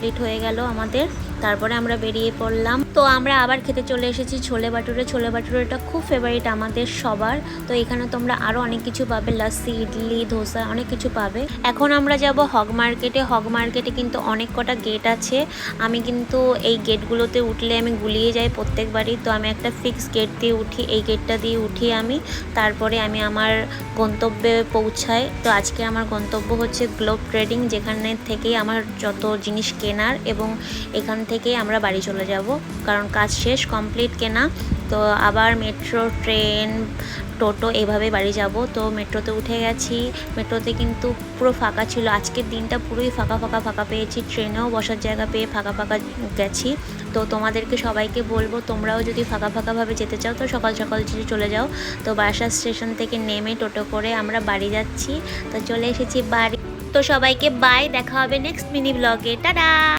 Complete হয়ে গেল আমাদের। তারপরে আমরা বেরিয়ে পড়লাম। তো আমরা আবার খেতে চলে এসেছি ছোলে ভাটুরে। ছোলে ভাটুরেটা খুব ফেভারিট আমাদের সবার। তো এখানে তোমরা আরও অনেক কিছু পাবে, লাস্সি, ইডলি, ধোসা, অনেক কিছু পাবে। এখন আমরা যাব হগ মার্কেটে। হগ মার্কেটে কিন্তু অনেক কটা গেট আছে। আমি কিন্তু এই গেটগুলোতে উঠলে আমি গুলিয়ে যাই প্রত্যেকবারই। তো আমি একটা ফিক্স গেট দিয়ে উঠি, এই গেটটা দিয়ে উঠি আমি। তারপরে আমি আমার গন্তব্যে পৌঁছাই। তো আজকে আমার গন্তব্য হচ্ছে গ্লোব ট্রেডিং, যেখানে থেকেই আমার যত জিনিস কেনার, এবং এখান থেকেই আমরা বাড়ি চলে যাব, কারণ কাজ শেষ, কমপ্লিট কেনা। তো আবার মেট্রো, ট্রেন, টোটো এভাবে বাড়ি যাব। তো মেট্রোতে উঠে গেছি। মেট্রোতে কিন্তু পুরো ফাঁকা ছিল, আজকের দিনটা পুরোই ফাঁকা ফাঁকা ফাঁকা পেয়েছি। ট্রেনেও বসার জায়গা পেয়ে ফাঁকা ফাঁকা গেছি। তো তোমাদেরকে সবাইকে বলবো, তোমরাও যদি ফাঁকা ফাঁকাভাবে যেতে চাও তো সকাল সকাল চলে যাও। তো বারাসাত স্টেশন থেকে নেমে টোটো করে আমরা বাড়ি যাচ্ছি। তো চলে এসেছি বাড়ি। তো সবাইকে বাই, দেখা হবে নেক্সট মিনি ব্লগে, টাটা।